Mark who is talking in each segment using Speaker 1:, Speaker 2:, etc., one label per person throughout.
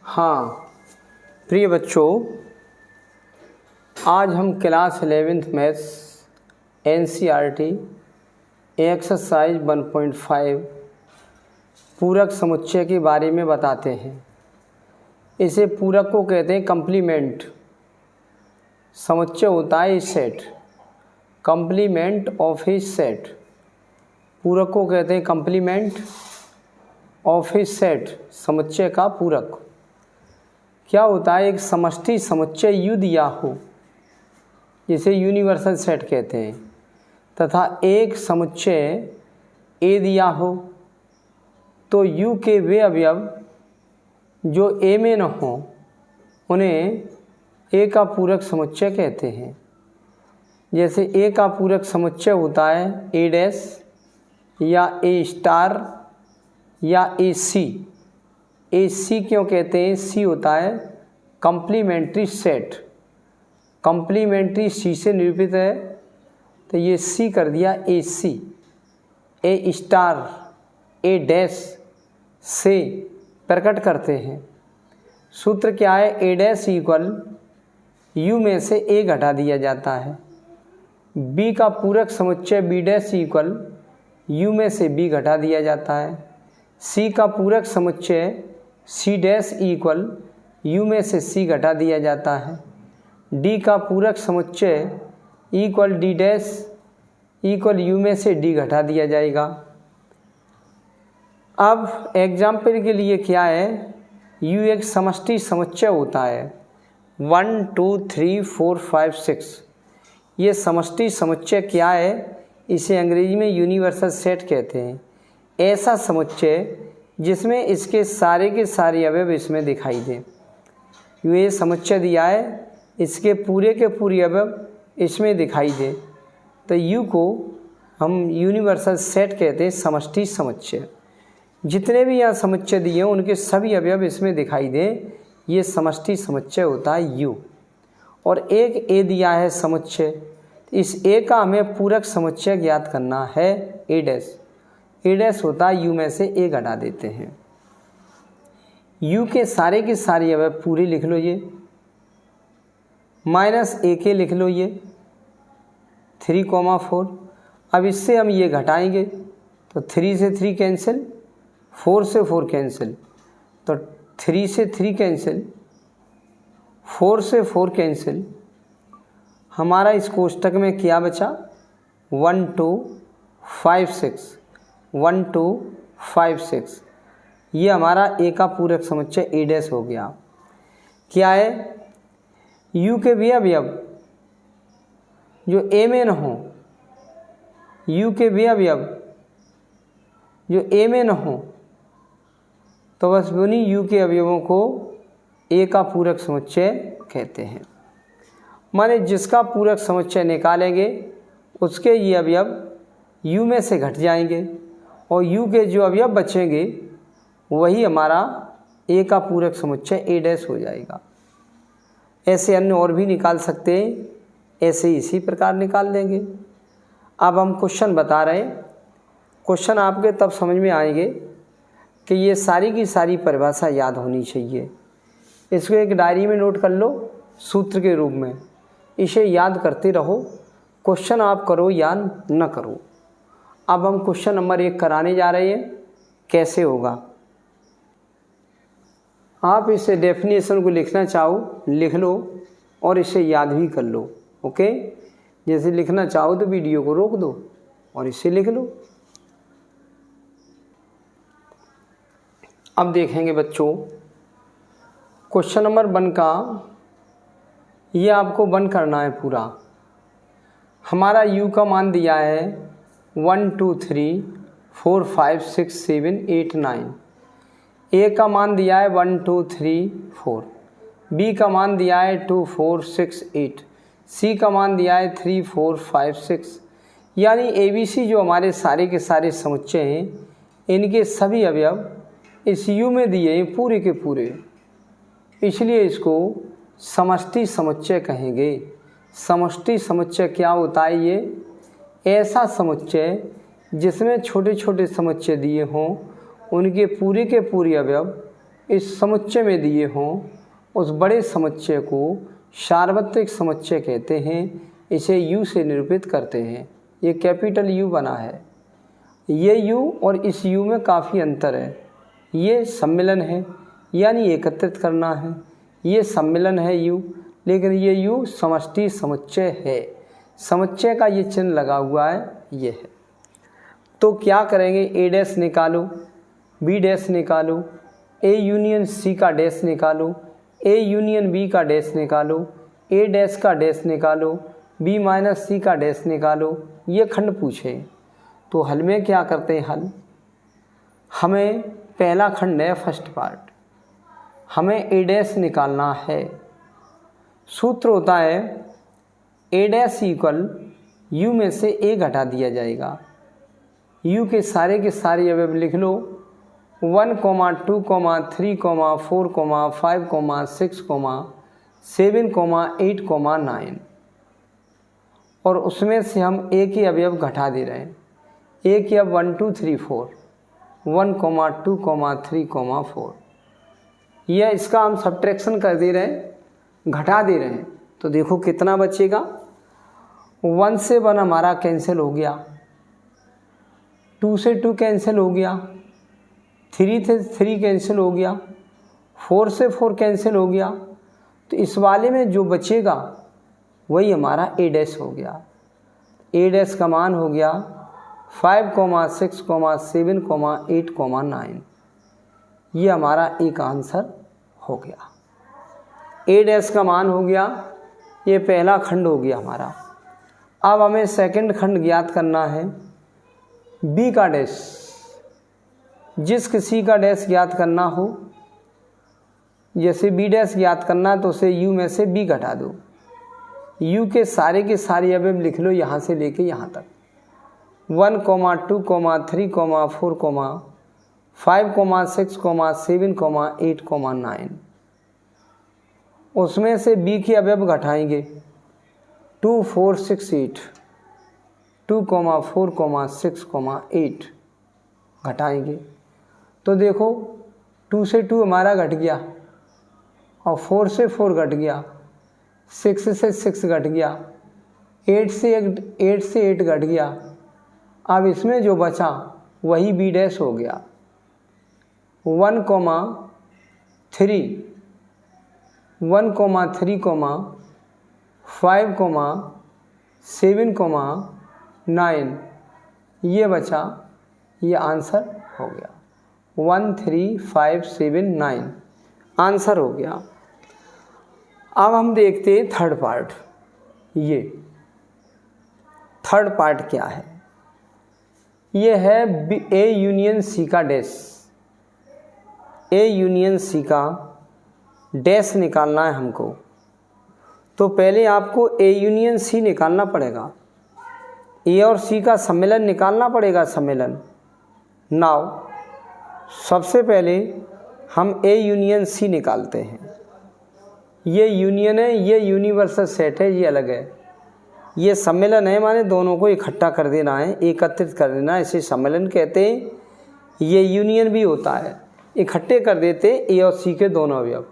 Speaker 1: हाँ प्रिय बच्चों, आज हम class 11th maths NCERT exercise 1.5 पूरक समुच्चय के बारे में बताते हैं। इसे पूरक को कहते हैं कम्प्लीमेंट। समुच्चय होता है set, complement of A set. पूरक को कहते हैं कम्प्लीमेंट ऑफ ए सेट, समुच्चय का पूरक। क्या होता है, एक समष्टि समुच्चय U दिया हो, जिसे यूनिवर्सल सेट कहते हैं, तथा एक समुच्चय A दिया हो, तो U के वे अवयव जो A में न हो उन्हें A का पूरक समुच्चय कहते हैं। जैसे A का पूरक समुच्चय होता है A डैश या A स्टार या AC। AC क्यों कहते हैं? C होता है कम्प्लीमेंट्री सेट, कम्प्लीमेंट्री C से निरूपित है, तो ये C कर दिया AC। A star A dash से प्रकट करते हैं। सूत्र क्या है? A डैश इक्वल U में से A घटा दिया जाता है। B का पूरक समुच्चय B डैश इक्वल U में से B घटा दिया जाता है। C का पूरक समुच्चय C डैश इक्वल U में से C घटा दिया जाता है। D का पूरक समुच्चय equal D dash equal U में से D घटा दिया जाएगा। अब एग्जाम्पल के लिए क्या है, U एक समष्टि समुच्चय होता है 1 2 3 4 5 6। ये समष्टि समुच्चय क्या है? इसे अंग्रेजी में यूनिवर्सल सेट कहते हैं। ऐसा समुच्चय जिसमें इसके सारे के सारे अवयव इसमें दिखाई दें। ये समुच्चय दिया है, इसके पूरे के पूरे अवयव इसमें दिखाई दे, तो U को हम यूनिवर्सल सेट कहते हैं, समष्टि समुच्चय। जितने भी यहाँ समुच्चय दिए हैं उनके सभी अवयव इसमें दिखाई दें, ये समष्टि समुच्चय होता है U। और एक A दिया है समुच्चय, इस A का हमें पूरक समुच्चय ज्ञात करना है A डैश। A डैश होता है U में से A घटा देते हैं। U के सारे अवयव पूरे लिख लो, ये माइनस A के लिख लो, ये 3,4। अब इससे हम ये घटाएंगे तो 3 से 3 कैंसिल, 4 से 4 कैंसिल, तो 3 से 3 कैंसिल, 4 से 4 कैंसिल। हमारा इस कोष्टक में क्या बचा? 1 2 5 6, 1 2 5 6। ये हमारा A का पूरक समुच्चय A डैश हो गया। क्या है? U के वे अवयव जो A में न हो, U के वे अवयव जो A में न हो, तो बस उन्हीं U के अवयवों को A का पूरक समुच्चय कहते हैं। माने जिसका पूरक समुच्चय निकालेंगे उसके ये अवयव U में से घट जाएंगे, और U के जो अवयव बचेंगे वही हमारा A का पूरक समुच्चय A डैश हो जाएगा। ऐसे अन्य और भी निकाल सकते हैं, ऐसे इसी प्रकार निकाल देंगे। अब हम क्वेश्चन बता रहे हैं। क्वेश्चन आपके तब समझ में आएंगे कि ये सारी की सारी परिभाषा याद होनी चाहिए। इसको एक डायरी में नोट कर लो सूत्र के रूप में, इसे याद करते रहो। क्वेश्चन आप करो या न करो। अब हम क्वेश्चन नंबर 1 कराने जा रहे हैं। कैसे होगा? आप इसे डेफिनेशन को लिखना चाहो लिख लो और इसे याद भी कर लो। ओके, जैसे लिखना चाहो तो वीडियो को रोक दो और इसे लिख लो। अब देखेंगे बच्चों, क्वेश्चन नंबर 1 का ये आपको 1 करना है पूरा। हमारा U का मान दिया है 1 2 3 4 5 6 7 8 9। A का मान दिया है 1 2 3 4। B का मान दिया है 2 4 6 8। C का मान दिया है 3 4 5 6। यानी ABC जो हमारे सारे के सारे समुच्चय हैं, इनके सभी अवयव इस U में दिए हैं पूरे के पूरे, इसलिए इसको समष्टि समुच्चय कहेंगे। समष्टि समुच्चय क्या होता है? ये ऐसा समुच्चय जिसमें छोटे छोटे समुच्चय दिए हों, उनके पूरे के पूरे अवयव इस समुच्चय में दिए हों उस बड़े समुच्चय को सार्वत्रिक समुच्चय कहते हैं। इसे U से निरूपित करते हैं। ये कैपिटल U बना है। ये U और इस U में काफ़ी अंतर है। ये सम्मिलन है यानी एकत्रित करना है, ये सम्मिलन है U, लेकिन ये U समष्टि समुच्चय है। समुच्चय का ये चिन्ह लगा हुआ है, ये है। तो क्या करेंगे, A डैश निकालो, B डैश निकालो, A यूनियन C का डैश निकालो, A यूनियन B का डैश निकालो, A डैश का डैश निकालो, B माइनस C का डैश निकालो। ये खंड पूछे तो हल में क्या करते हैं, हल हमें पहला खंड है फर्स्ट पार्ट, हमें A डैश निकालना है। सूत्र होता है A डैश इक्वल U में से A घटा दिया जाएगा। U के सारे अवयव लिख लो, 1, 2, 3, 4, 5, 6, 7, 8, 9 और उसमें से हम A के अवयव घटा दे रहे हैं। A के अब 1, 2, 3, 4, 1, 2, 3, 4, यह इसका हम सब्ट्रैक्शन कर दे रहे हैं, घटा दे रहे हैं। तो देखो कितना बचेगा, 1 से 1 हमारा कैंसिल हो गया, 2 से 2 कैंसिल हो गया, 3 से 3 कैंसिल हो गया, 4 से 4 कैंसिल हो गया। तो इस वाले में जो बचेगा वही हमारा A डैश हो गया। A डैश का मान हो गया 5, 6, 7, 8, 9। ये हमारा एक आंसर हो गया। A डैश का मान हो गया, ये पहला खंड हो गया हमारा। अब हमें सेकंड खंड ज्ञात करना है, B का डैश। जिस किसी का डैश ज्ञात करना हो, जैसे B डैश ज्ञात करना है तो उसे U में से B घटा दो। U के सारे अवयव लिख लो यहाँ से लेके यहाँ तक, 1, 2, 3, 4, 5, 6, 7, 8, 9। उसमें से B के अवयव घटाएंगे, 2, 4, 6, 8, 2, 4, 6, 8 घटाएंगे। तो देखो 2 से 2 हमारा घट गया और 4 से 4 घट गया, 6 से 6 घट गया, 8 से 8 घट गया। अब इसमें जो बचा वही B डैश हो गया। 1, 3, 5, 7, 9 ये बचा, ये आंसर हो गया। 1, 3, 5, 7, 9 आंसर हो गया। अब हम देखते हैं थर्ड पार्ट। ये थर्ड पार्ट क्या है, ये है A यूनियन C का डैश। A यूनियन C का डैश निकालना है हमको। तो पहले आपको A यूनियन C निकालना पड़ेगा, A और C का सम्मेलन निकालना पड़ेगा, सम्मेलन। नाउ सबसे पहले हम A यूनियन C निकालते हैं। ये यूनियन है, ये यूनिवर्सल सेट है, ये अलग है। ये सम्मेलन है, माने दोनों को इकट्ठा कर देना है, एकत्रित कर देना है, इसे सम्मेलन कहते हैं। ये यूनियन भी होता है, इकट्ठे कर देते A और C के दोनों अवयव।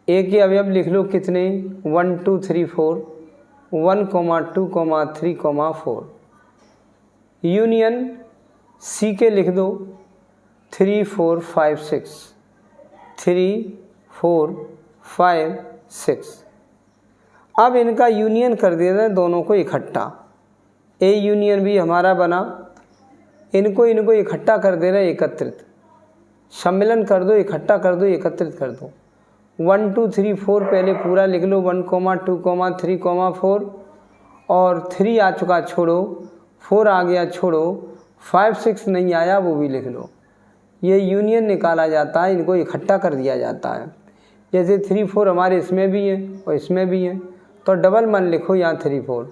Speaker 1: A के अवयव लिख लो कितने, 1, 2, 3, 4, 1, 2, 3, 4। यूनियन C के लिख दो 3, 4, 5, 6, 3, 4, 5, 6। अब इनका यूनियन कर देना है, दोनों को इकट्ठा। A यूनियन भी हमारा बना, इनको इकट्ठा कर देना है, एकत्रित। सम्मिलन कर दो, इकट्ठा कर दो, एकत्रित कर दो। 1, 2, 3, 4 पहले पूरा लिख लो, 1, 2, 3, 4 और 3 आ चुका छोड़ो, 4 आ गया छोड़ो, 5, 6 नहीं आया वो भी लिख लो। ये यूनियन निकाला जाता है, इनको इकट्ठा कर दिया जाता है। जैसे 3, 4 हमारे इसमें भी है और इसमें भी है, तो डबल मन लिखो यहाँ 3, 4,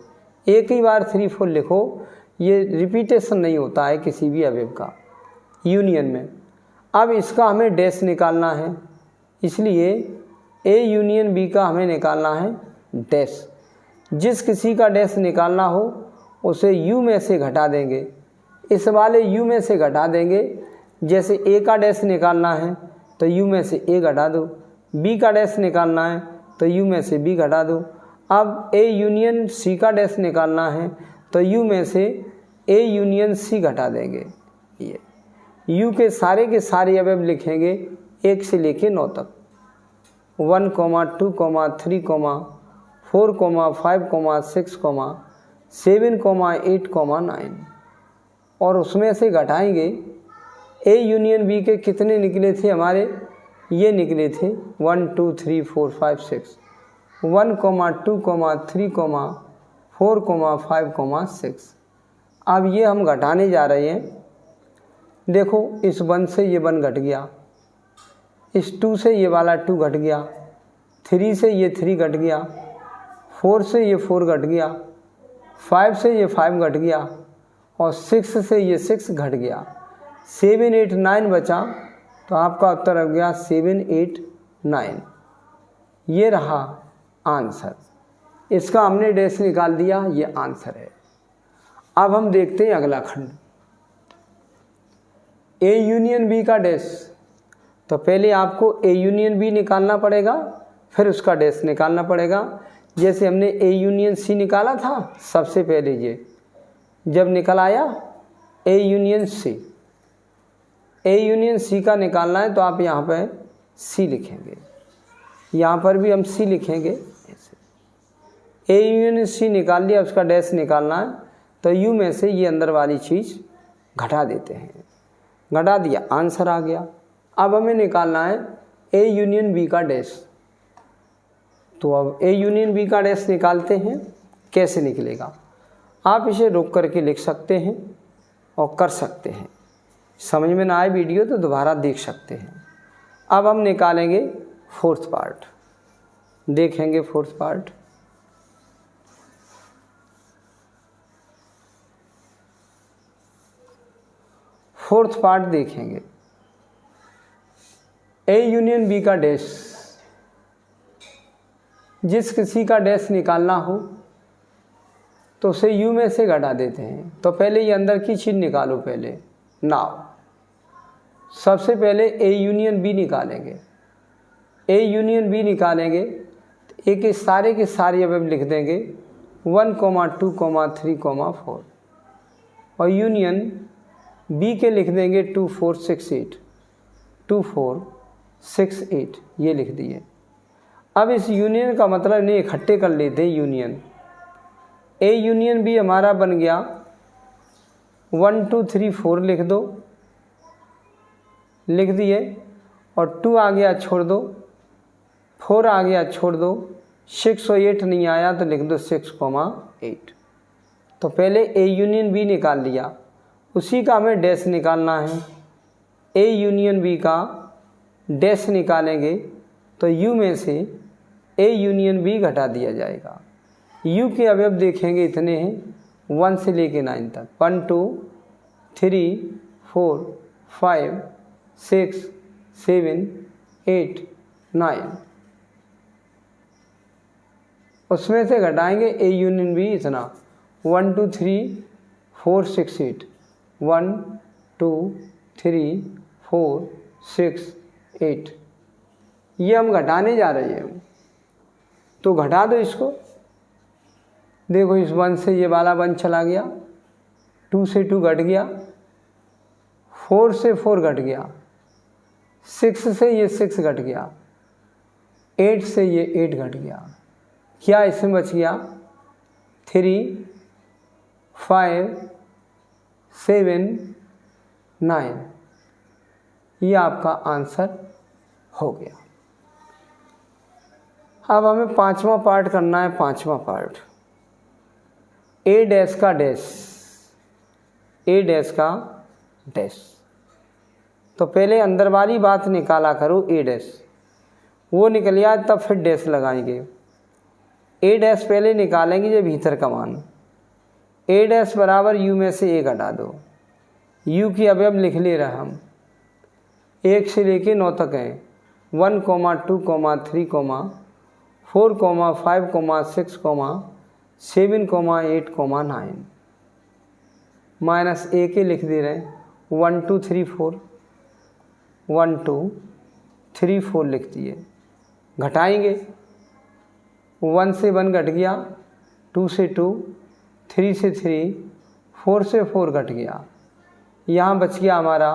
Speaker 1: एक ही बार 3, 4 लिखो। ये रिपीटेशन नहीं होता है किसी भी अवयव का यूनियन में। अब इसका हमें डैश निकालना है, इसलिए A यूनियन B का हमें निकालना है डैश। जिस किसी का डैश निकालना हो उसे U में से घटा देंगे, इस वाले U में से घटा देंगे। जैसे A का डैश निकालना है तो u में से a घटा दो, b का डैश निकालना है तो u में से b घटा दो। अब a यूनियन c का डैश निकालना है तो u में से a यूनियन c घटा देंगे। ये u के सारे अवयव लिखेंगे 1 से लेके 9 तक, 1, 2, 3, 4, 5, 6, 7, 8, 9 और उसमें से घटाएंगे a यूनियन b के कितने निकले थे हमारे, ये निकले थे 1, 2, 3, 4, 5, 6, 1, 2, 3, 4, 5, 6। अब ये हम घटाने जा रहे हैं। देखो इस 1 से ये 1 घट गया, इस 2 से ये वाला 2 घट गया, 3 से ये 3 घट गया, 4 से ये 4 घट गया, 5 से ये 5 घट गया और 6 से ये 6 घट गया। 7, 8, 9 बचा, तो आपका उत्तर हो गया 7, 8, 9। ये रहा आंसर। इसका हमने डैश निकाल दिया, ये आंसर है। अब हम देखते हैं अगला खंड, ए यूनियन बी का डैश। तो पहले आपको ए यूनियन बी निकालना पड़ेगा, फिर उसका डैश निकालना पड़ेगा। जैसे हमने ए यूनियन सी निकाला था, सबसे पहले ये जब निकल आया A union C, A union C का निकालना है तो आप यहाँ पे सी लिखेंगे, यहाँ पर भी हम सी लिखेंगे। ए यूनियन सी निकाल लिया, उसका डैश निकालना है तो यू में से ये अंदर वाली चीज़ घटा देते हैं, घटा दिया, आंसर आ गया। अब हमें निकालना है ए यूनियन बी का डैश। तो अब ए यूनियन बी का डैश निकालते हैं। कैसे निकलेगा, आप इसे रोक करके लिख सकते हैं और कर सकते हैं। समझ में ना आए वीडियो तो दोबारा देख सकते हैं। अब हम निकालेंगे फोर्थ पार्ट, देखेंगे फोर्थ पार्ट। फोर्थ पार्ट देखेंगे, ए यूनियन बी का डैश। जिस किसी का डैश निकालना हो तो उसे यू में से घटा देते हैं। तो पहले ये अंदर की चीज़ निकालो पहले। नाउ सबसे पहले ए यूनियन बी निकालेंगे। ए यूनियन बी निकालेंगे तो ए के सारे अवयव लिख देंगे 1, 2, 3, 4 और यूनियन बी के लिख देंगे 2, 4, 6, 8, 2, 4, 6, 8 ये लिख दिए। अब इस यूनियन का मतलब नहीं इकट्ठे कर लेते हैं यूनियन। ए यूनियन बी हमारा बन गया 1, 2, 3, 4 लिख दो, लिख दिए, और 2 आ गया छोड़ दो, 4 आ गया छोड़ दो, 6 और 8 नहीं आया तो लिख दो 6, 8। तो पहले ए यूनियन बी निकाल लिया, उसी का हमें डैश निकालना है। ए यूनियन बी का डैश निकालेंगे तो यू में से ए यूनियन बी घटा दिया जाएगा। यू के अवयव देखेंगे इतने हैं 1 से लेके 9 तक, 1, 2, 3, 4, 5, 6, 7, 8, 9। उसमें से घटाएंगे ए यूनियन बी इतना 1, 2, 3, 4, 6, 8, 1, 2, 3, 4, 6, 8 ये हम घटाने जा रहे हैं। तो घटा दो इसको। देखो इस 1 से ये वाला 1 चला गया, 2 से 2 घट गया, 4 से 4 घट गया, 6 से ये 6 घट गया, 8 से ये 8 घट गया। क्या इसमें बच गया 3, 5, 7, 9। ये आपका आंसर हो गया। अब हमें पांचवा पार्ट करना है। पांचवा पार्ट ए डैश का डैश, ए डैश का डैश। तो पहले अंदर वाली बात निकाला करो ए डैश, वो निकल गया तब फिर डैश लगाएंगे। ए डैश पहले निकालेंगे जब भीतर का मान। ए डैश बराबर यू में से ए घटा दो। यू की अवयव लिख ले रहे हम 1 से लेके 9 तक हैं। 1, 2, 3, 4, 5, 6, 7, 8, 9 माइनस ए के लिख दे रहे हैं 1, 2, 3, 4, 1, 2, 3 4 लिख दिए। घटाएंगे, 1 से 1 घट गया, 2 से 2, 3 से 3, 4 से 4 घट गया। यहाँ बच गया हमारा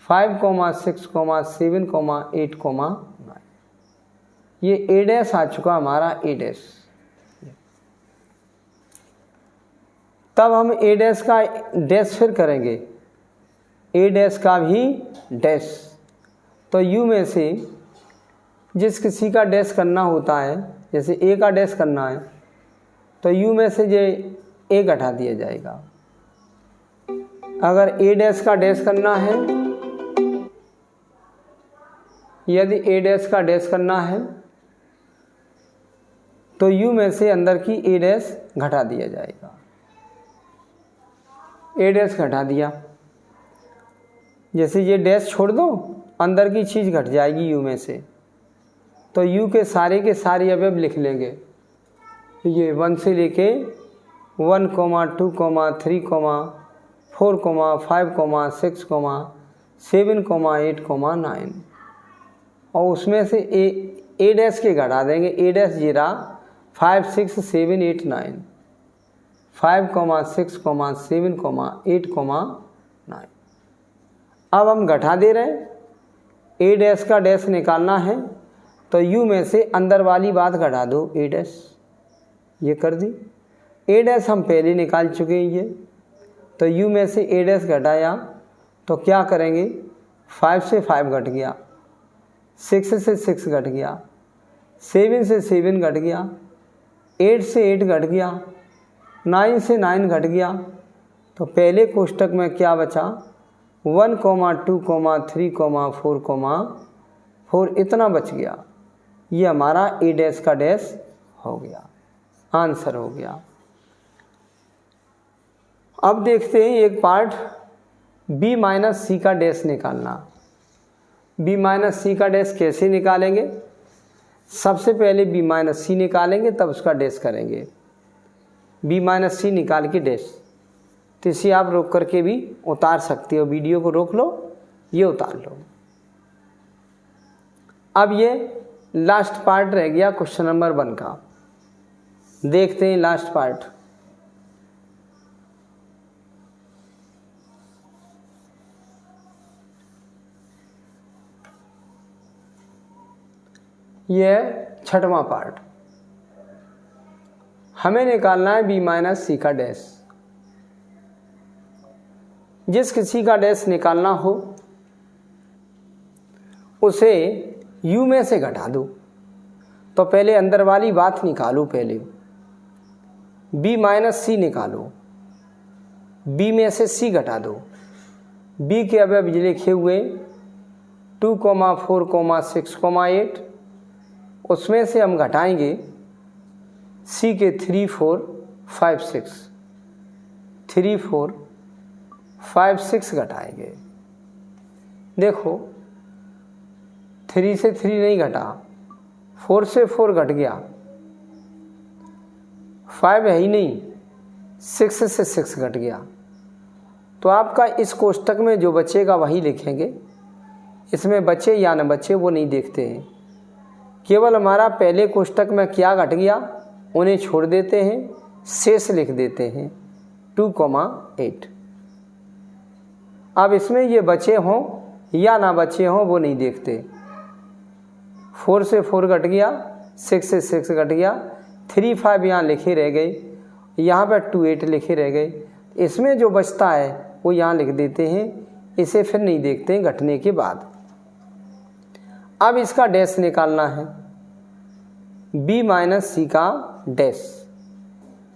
Speaker 1: 5, 6, 7, 8, 9। ये ए डैश आ चुका हमारा ए डैश। तब हम ए डैश का डैश फिर करेंगे, ए डैश का भी डैश। तो यू में से जिस किसी का डैश करना होता है, जैसे ए का डैश करना है तो यू में से ये ए घटा दिया जाएगा। अगर ए डैश का डैश करना है, यदि ए डैश का डैश करना है तो यू में से अंदर की ए डैश घटा दिया जाएगा। ए डैश घटा दिया, जैसे ये डैश छोड़ दो, अंदर की चीज़ घट जाएगी यू में से। तो यू के सारे अवयव लिख लेंगे। ये 1 से लेके 1, 2, 3, 4, 5, 6, 7, 8, 9। और उसमें से ए डैश के घटा देंगे। ए डैश जीरा 5, 6, 7, 8, 9, 5, 6, 7, 8, 9। अब हम घटा दे रहे हैं, ए डैश का डैश निकालना है तो यू में से अंदर वाली बात घटा दो, ए डैश। ये कर दी। ए डैश हम पहले निकाल चुके हैं ये, तो यू में से ए डैश घटाया तो क्या करेंगे, 5 से 5 घट गया, 6 से 6 घट गया, 7 से 7 घट गया, 8 से 8 घट गया, 9 से 9 घट गया। तो पहले कोष्टक में क्या बचा, 1, 2, 3, 4, 4 इतना बच गया। ये हमारा ए डैश का डैश हो गया, आंसर हो गया। अब देखते हैं एक पार्ट, बी माइनस सी का डैश निकालना। बी माइनस सी का डैश कैसे निकालेंगे, सबसे पहले बी माइनस सी निकालेंगे तब उसका डैश करेंगे। बी माइनस सी निकाल के डैश, तो इसे आप रोक करके भी उतार सकते हो, वीडियो को रोक लो, ये उतार लो। अब ये लास्ट पार्ट रह गया क्वेश्चन नंबर 1 का। देखते हैं लास्ट पार्ट। यह 6वां पार्ट। हमें निकालना है बी माइनस सी का डैश। जिस किसी का डैश निकालना हो उसे यू में से घटा दो। तो पहले अंदर वाली बात निकालो, पहले बी माइनस सी निकालो, बी में से सी घटा दो। बी के अवयव लिखे हुए 2, 4, 6, 8, उसमें से हम घटाएंगे सी के 3, 4, 5, 6, 3, 4, 5, 6 घटाएंगे। देखो 3 से 3 नहीं घटा, 4 से 4 घट गया, 5 है ही नहीं, 6 से 6 घट गया। तो आपका इस कोष्टक में जो बचेगा वही लिखेंगे, इसमें बचे या न बचे वो नहीं देखते हैं। केवल हमारा पहले कोष्टक में क्या घट गया उन्हें छोड़ देते हैं, शेष लिख देते हैं 2, 8। अब इसमें ये बचे हों या ना बचे हों वो नहीं देखते। 4 से 4 घट गया, 6 से 6 घट गया, 3, 5 यहाँ लिखे रह गए, यहाँ पर 2, 8 लिखे रह गए। इसमें जो बचता है वो यहाँ लिख देते हैं, इसे फिर नहीं देखते हैं घटने के बाद। अब इसका डैश निकालना है, बी माइनस सी का डैश।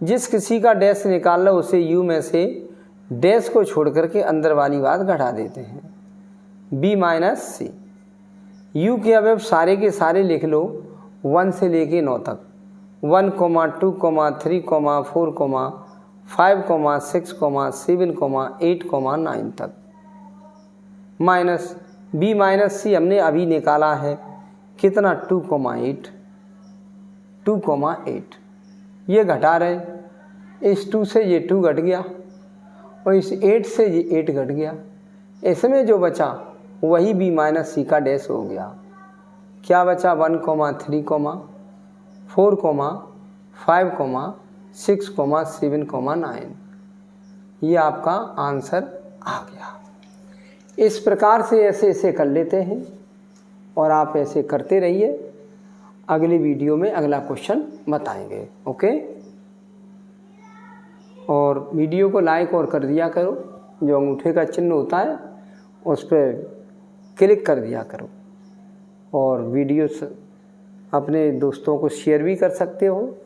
Speaker 1: जिस किसी का डैश निकाल लो उसे यू में से डैश को छोड़ करके अंदर वाली बात घटा देते हैं, बी माइनस सी। यू के अवयव सारे के सारे लिख लो 1 से लेके 9 तक, 1, 2, 3, 4, 5, 6, 7, 8, 9 तक, माइनस बी माइनस सी हमने अभी निकाला है कितना, 2, 8, 2, 8। ये घटा रहे, इस 2 से ये 2 घट गया और इस 8 से ये 8 घट गया। इसमें जो बचा वही बी माइनस सी का डैश हो गया। क्या बचा 1, 3, 4, 5, 6, 7, 9। ये आपका आंसर आ गया। इस प्रकार से ऐसे कर लेते हैं और आप ऐसे करते रहिए। अगली वीडियो में अगला क्वेश्चन बताएंगे। ओके, और वीडियो को लाइक और कर दिया करो, जो अंगूठे का चिन्ह होता है उस पर क्लिक कर दिया करो, और वीडियो अपने दोस्तों को शेयर भी कर सकते हो।